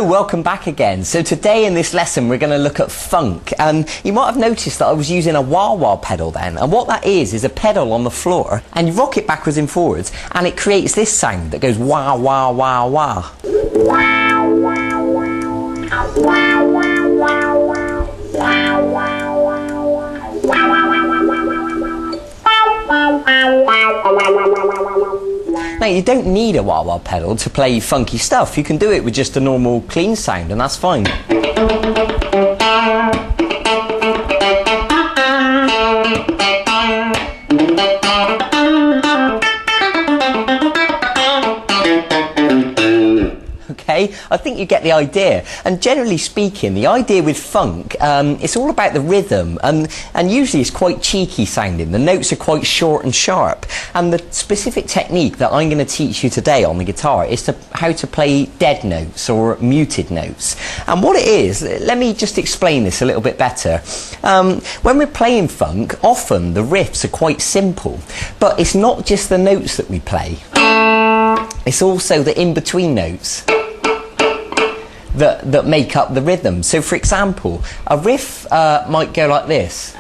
welcome back again. So today in this lesson we're going to look at funk, and you might have noticed that I was using a wah-wah pedal then, and what that is a pedal on the floor and you rock it backwards and forwards and it creates this sound that goes wah wah wah wah. Now you don't need a wah-wah pedal to play funky stuff. You can do it with just a normal clean sound and that's fine. Okay, I think you get the idea. And generally speaking, the idea with funk, it's all about the rhythm, and usually it's quite cheeky sounding. The notes are quite short and sharp. And the specific technique that I'm going to teach you today on the guitar is how to play dead notes or muted notes. And what it is, let me just explain this a little bit better. When we're playing funk, often the riffs are quite simple, but it's not just the notes that we play. It's also the in-between notes that make up the rhythm. So for example, a riff might go like this.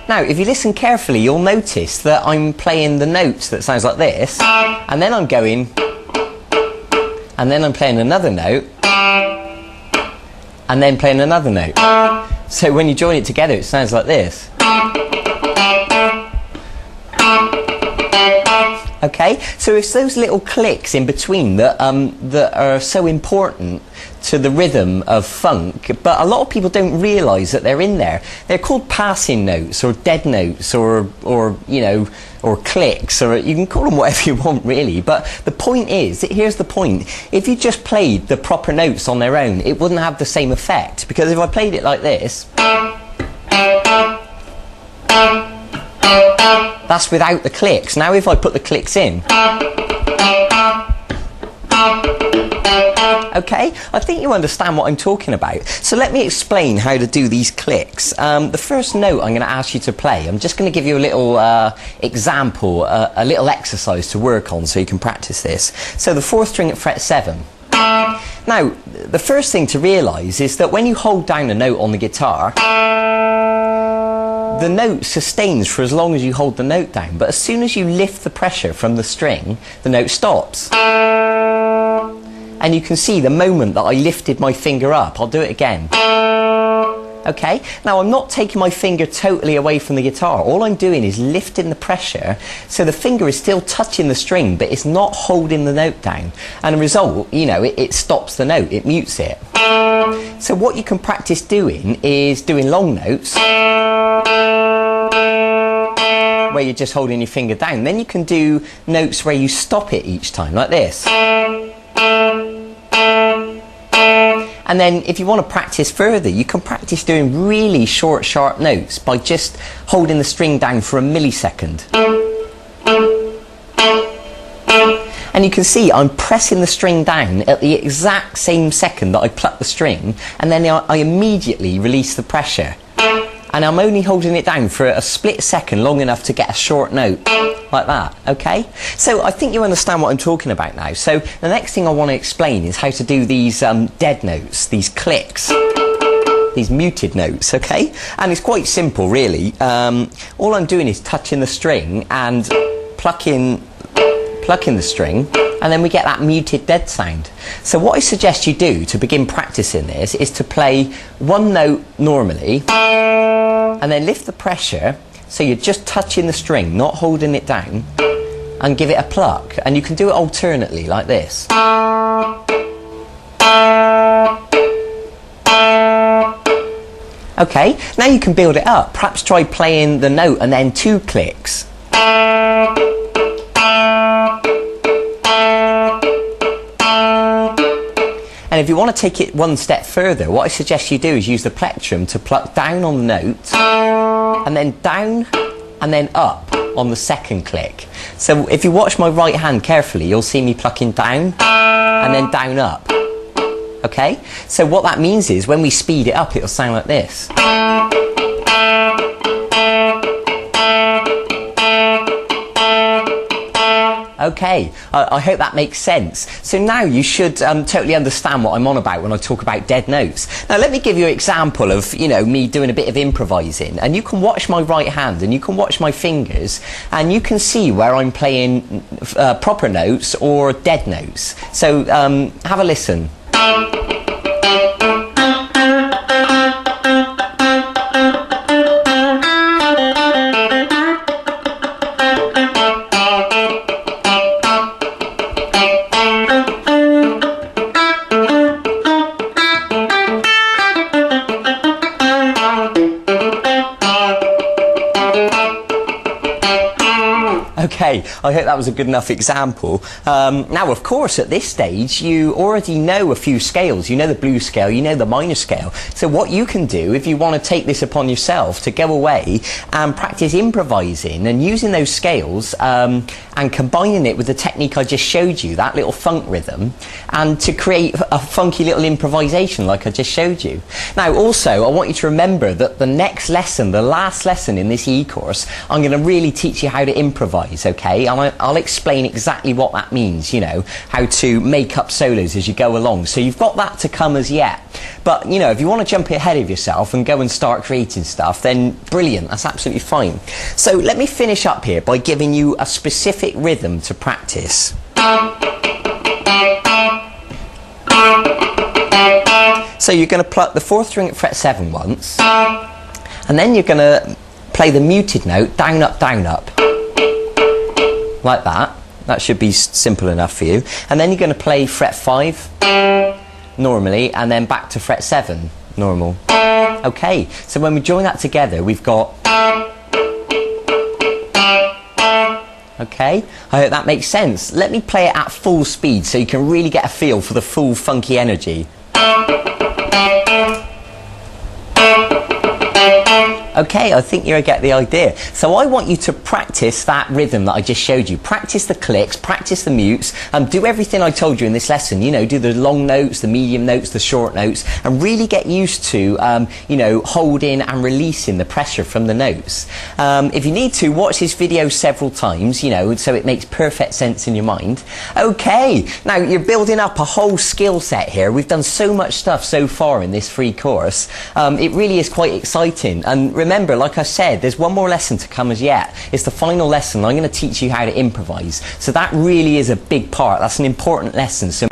Now if you listen carefully, you'll notice that I'm playing the notes that sounds like this, and then I'm going, and then I'm playing another note, and then playing another note. So when you join it together it sounds like this. Okay, so it's those little clicks in between that are so important to the rhythm of funk, but a lot of people don't realise that they're in there. They're called passing notes or dead notes or you know, or clicks, or you can call them whatever you want really, but the point is, here's the point, if you just played the proper notes on their own it wouldn't have the same effect, because if I played it like this, that's without the clicks. Now if I put the clicks in, okay, I think you understand what I'm talking about. So let me explain how to do these clicks. The first note I'm going to ask you to play, I'm just going to give you a little example, a little exercise to work on so you can practice this. So the 4th string at fret 7. Now the first thing to realise is that when you hold down a note on the guitar, the note sustains for as long as you hold the note down, but as soon as you lift the pressure from the string, the note stops. And you can see the moment that I lifted my finger up. I'll do it again. Okay, now I'm not taking my finger totally away from the guitar. All I'm doing is lifting the pressure, so the finger is still touching the string, but it's not holding the note down. And the result, you know, it stops the note, it mutes it. So what you can practice doing is doing long notes, where you're just holding your finger down. Then you can do notes where you stop it each time, like this. And then if you want to practice further, you can practice doing really short, sharp notes by just holding the string down for a millisecond. And you can see I'm pressing the string down at the exact same second that I pluck the string, and then I immediately release the pressure. And I'm only holding it down for a split second, long enough to get a short note, like that, okay? So I think you understand what I'm talking about now. So the next thing I want to explain is how to do these dead notes, these clicks, these muted notes, okay? And it's quite simple, really. All I'm doing is touching the string and plucking the string, and then we get that muted dead sound. So what I suggest you do to begin practicing this is to play one note normally, and then lift the pressure, so you're just touching the string, not holding it down, and give it a pluck. And you can do it alternately, like this. Okay, now you can build it up. Perhaps try playing the note and then 2 clicks. And if you want to take it one step further, what I suggest you do is use the plectrum to pluck down on the note, and then down, and then up on the second click. So if you watch my right hand carefully, you'll see me plucking down, and then down up. Okay? So what that means is, when we speed it up, it'll sound like this. Okay, I hope that makes sense. So now you should totally understand what I'm on about when I talk about dead notes. Now let me give you an example of, you know, me doing a bit of improvising, and you can watch my right hand and you can watch my fingers and you can see where I'm playing proper notes or dead notes. So have a listen. Okay, I hope that was a good enough example. Now, of course, at this stage, you already know a few scales. You know the blues scale, you know the minor scale. So what you can do, if you want to take this upon yourself, to go away and practice improvising and using those scales and combining it with the technique I just showed you, that little funk rhythm, and to create a funky little improvisation like I just showed you. Now, also, I want you to remember that the next lesson, the last lesson in this e-course, I'm going to really teach you how to improvise, okay? And I'll explain exactly what that means, you know, how to make up solos as you go along. So you've got that to come as yet. But, you know, if you want to jump ahead of yourself and go and start creating stuff, then brilliant, that's absolutely fine. So let me finish up here by giving you a specific rhythm to practice. So you're going to pluck the 4th string at fret 7 once, and then you're going to play the muted note down, up, like that. That should be simple enough for you. And then you're going to play fret 5 normally, and then back to fret 7 normal. Okay, so when we join that together, we've got... Okay, I hope that makes sense. Let me play it at full speed so you can really get a feel for the full funky energy. Okay, I think you get the idea. So I want you to practice that rhythm that I just showed you. Practice the clicks, practice the mutes, and do everything I told you in this lesson. You know, do the long notes, the medium notes, the short notes, and really get used to, you know, holding and releasing the pressure from the notes. If you need to, watch this video several times, you know, so it makes perfect sense in your mind. Okay, now you're building up a whole skill set here. We've done so much stuff so far in this free course. It really is quite exciting. And remember, like I said, there's one more lesson to come as yet. It's the final lesson. I'm going to teach you how to improvise. So that really is a big part. That's an important lesson. So